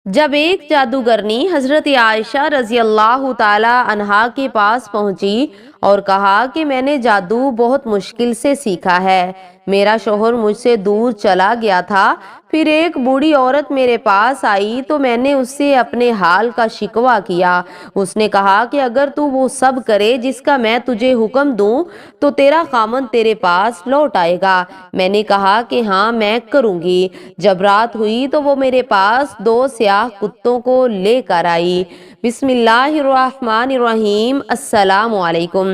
جب ایک جادوگرنی حضرت عائشہ رضی اللہ تعالی عنہا کے پاس پہنچی اور کہا کہ میں نے جادو بہت مشکل سے سیکھا ہے، میرا شوہر مجھ سے دور چلا گیا تھا، پھر ایک بوڑھی عورت میرے پاس آئی تو میں نے اس سے اپنے حال کا شکوہ کیا۔ اس نے کہا کہ اگر تو وہ سب کرے جس کا میں تجھے حکم دوں تو تیرا خامن تیرے پاس لوٹ آئے گا۔ میں نے کہا کہ ہاں میں کروں گی۔ جب رات ہوئی تو وہ میرے پاس 2 سیاہ کتوں کو لے کر آئی۔ بسم اللہ الرحمن الرحیم۔ السلام علیکم۔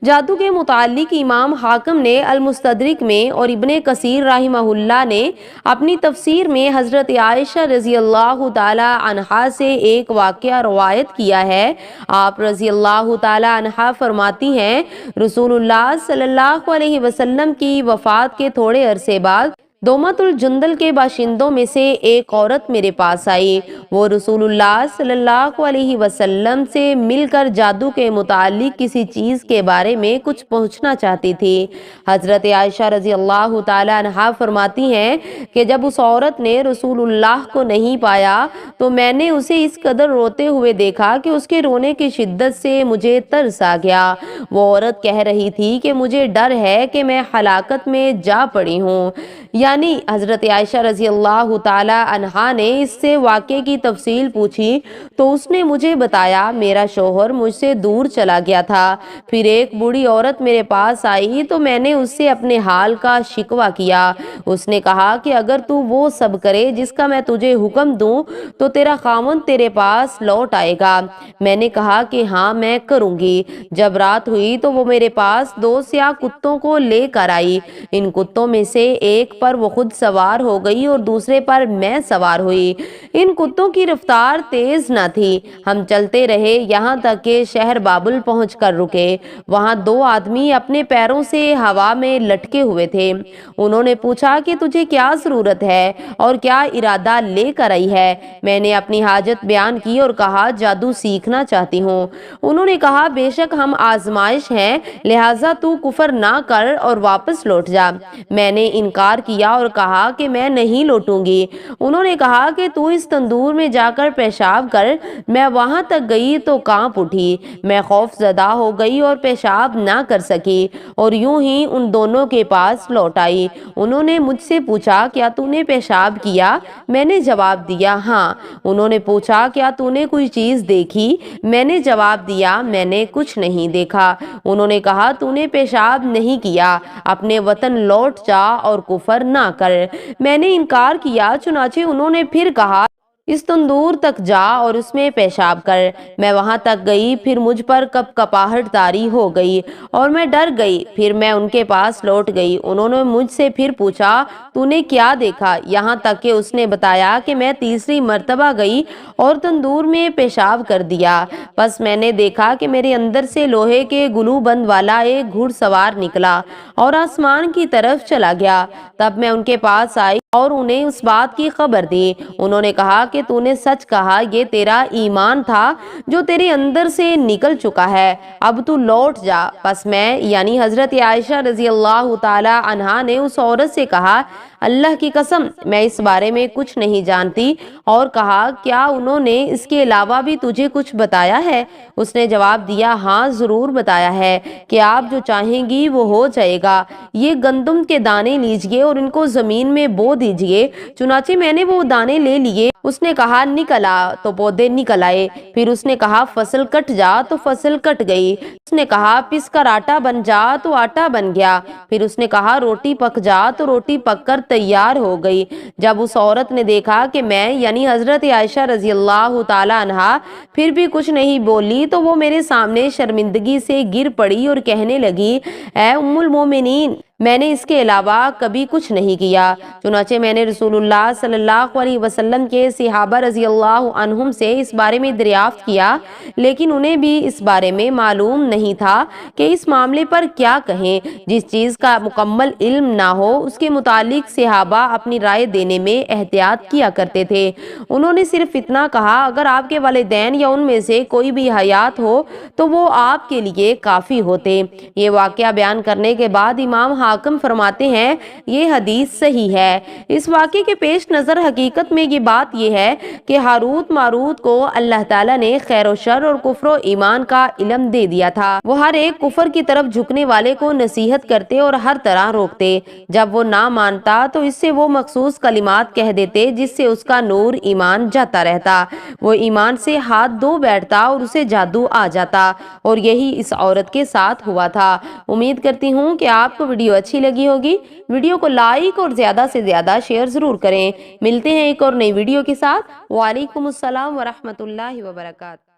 جادو کے متعلق امام حاکم نے المستدرک میں اور ابن کثیر رحمہ اللہ نے اپنی تفسیر میں حضرت عائشہ رضی اللہ تعالی عنہا سے ایک واقعہ روایت کیا ہے۔ آپ رضی اللہ تعالی عنہا فرماتی ہیں، رسول اللہ صلی اللہ علیہ وسلم کی وفات کے تھوڑے عرصے بعد دومت الجندل کے باشندوں میں سے ایک عورت میرے پاس آئی۔ وہ رسول اللہ صلی اللہ علیہ وسلم سے مل کر جادو کے متعلق کسی چیز کے بارے میں کچھ پوچھنا چاہتی تھی۔ حضرت عائشہ رضی اللہ تعالی عنہا فرماتی ہیں کہ جب اس عورت نے رسول اللہ کو نہیں پایا تو میں نے اسے اس قدر روتے ہوئے دیکھا کہ اس کے رونے کی شدت سے مجھے ترس آ گیا۔ وہ عورت کہہ رہی تھی کہ مجھے ڈر ہے کہ میں ہلاکت میں جا پڑی ہوں۔ یعنی حضرت عائشہ رضی اللہ تعالی عنہا نے اس سے واقعے کی تفصیل پوچھی تو اس نے مجھے بتایا، میرا شوہر مجھ سے دور چلا گیا تھا، پھر ایک بوڑھی عورت میرے پاس آئی تو میں نے اس سے اپنے حال کا شکوہ کیا۔ اس نے کہا کہ اگر تو وہ سب کرے جس کا میں تجھے حکم دوں تو تیرا خامن تیرے پاس لوٹ آئے گا۔ میں نے کہا کہ ہاں میں کروں گی۔ جب رات ہوئی تو وہ میرے پاس 2 سیاہ کتوں کو لے کر آئی۔ ان کتوں میں سے ایک پر وہ خود سوار ہو گئی اور دوسرے پر میں سوار ہوئی۔ ان کتوں کی رفتار تیز نہ تھی۔ ہم چلتے رہے یہاں تک کہ شہر بابل پہنچ کر رکے۔ وہاں 2 آدمی اپنے پیروں سے ہوا میں لٹکے ہوئے تھے۔ انہوں نے پوچھا کہ تجھے کیا ضرورت ہے اور کیا ارادہ لے کر آئی ہے؟ میں نے اپنی حاجت بیان کی اور کہا جادو سیکھنا چاہتی ہوں۔ انہوں نے کہا بے شک ہم آزمائش ہیں، لہٰذا تو کفر نہ کر اور واپس لوٹ جا۔ میں نے انکار کیا اور کہا کہ میں نہیں لوٹوں گی۔ انہوں نے کہا کہ تو اس تندور میں جا کر پیشاب کر۔ میں وہاں تک گئی تو کانپ اٹھی۔ میں خوف زدہ ہو گئی اور پیشاب نہ کر سکی اور یوں ہی ان دونوں کے پاس لوٹ آئی۔ انہوں نے مجھ سے پوچھا کیا تو نے پیشاب کیا؟ میں نے جواب دیا ہاں۔ انہوں نے پوچھا کیا تو نے کوئی چیز دیکھی؟ میں نے جواب دیا میں نے کچھ نہیں دیکھا۔ انہوں نے کہا تو نے پیشاب نہیں کیا، اپنے وطن لوٹ جا اور کفر نہ کر۔ میں نے انکار کیا، چنانچہ انہوں نے پھر کہا اس تندور تک جا اور اس میں پیشاب کر۔ میں وہاں تک گئی، پھر مجھ پر کپ کپاہٹ طاری ہو گئی اور میں ڈر گئی۔ پھر میں ان کے پاس لوٹ گئی۔ انہوں نے مجھ سے پھر پوچھا تو نے کیا دیکھا؟ یہاں تک کہ اس نے بتایا کہ میں تیسری مرتبہ گئی اور تندور میں پیشاب کر دیا۔ بس میں نے دیکھا کہ میرے اندر سے لوہے کے گلو بند والا ایک گھڑ سوار نکلا اور آسمان کی طرف چلا گیا۔ تب میں ان کے پاس آئی اور انہیں اس بات کی خبر دی۔ انہوں نے کہا کہ تو نے سچ کہا، یہ تیرا ایمان تھا جو تیرے اندر سے نکل چکا ہے، اب تو لوٹ جا۔ پس میں یعنی حضرت عائشہ رضی اللہ تعالی عنہا نے اس عورت سے کہا اللہ کی قسم میں اس بارے میں کچھ نہیں جانتی، اور کہا کیا انہوں نے اس کے علاوہ بھی تجھے کچھ بتایا ہے؟ اس نے جواب دیا ہاں ضرور بتایا ہے کہ آپ جو چاہیں گی وہ ہو جائے گا۔ یہ گندم کے دانے لیجئے اور ان کو زمین میں بو دیجئے۔ چنانچہ میں نے وہ دانے لے لیے۔ اس نے کہا نکل آ، تو پودے نکل آئے۔ پھر اس نے کہا فصل کٹ جا، تو فصل کٹ گئی۔ اس نے کہا پس کر آٹا بن جا، تو آٹا بن گیا۔ پھر اس نے کہا روٹی پک جا، تو روٹی پک کر تیار ہو گئی۔ جب اس عورت نے دیکھا کہ میں یعنی حضرت عائشہ رضی اللہ تعالی عنہا پھر بھی کچھ نہیں بولی تو وہ میرے سامنے شرمندگی سے گر پڑی اور کہنے لگی اے ام المومنین، میں نے اس کے علاوہ کبھی کچھ نہیں کیا۔ چنانچہ میں نے رسول اللہ صلی اللہ علیہ وسلم کے صحابہ رضی اللہ عنہم سے اس بارے میں دریافت کیا، لیکن انہیں بھی اس بارے میں معلوم نہیں تھا کہ اس معاملے پر کیا کہیں۔ جس چیز کا مکمل علم نہ ہو اس کے متعلق صحابہ اپنی رائے دینے میں احتیاط کیا کرتے تھے۔ انہوں نے صرف اتنا کہا اگر آپ کے والدین یا ان میں سے کوئی بھی حیات ہو تو وہ آپ کے لیے کافی ہوتے۔ یہ واقعہ بیان کرنے کے بعد امام حاکم فرماتے ہیں یہ حدیث صحیح ہے۔ اس واقعے کے پیش نظر حقیقت میں یہ بات یہ ہے کہ ہاروت ماروت کو اللہ تعالیٰ نے خیر و شر اور کفر و ایمان کا علم دے دیا تھا۔ وہ ہر ایک کفر کی طرف جھکنے والے کو نصیحت کرتے اور ہر طرح روکتے۔ جب وہ نہ مانتا تو اس سے وہ مخصوص کلمات کہہ دیتے جس سے اس کا نور ایمان جاتا رہتا، وہ ایمان سے ہاتھ دھو بیٹھتا اور اسے جادو آ جاتا، اور یہی اس عورت کے ساتھ ہوا تھا۔ امید کرتی ہوں کہ آپ کو ویڈیو اچھی لگی ہوگی۔ ویڈیو کو لائک اور زیادہ سے زیادہ شیئر ضرور کریں۔ ملتے ہیں ایک اور نئی ویڈیو کے ساتھ۔ وعلیکم السلام ورحمۃ اللہ وبرکاتہ۔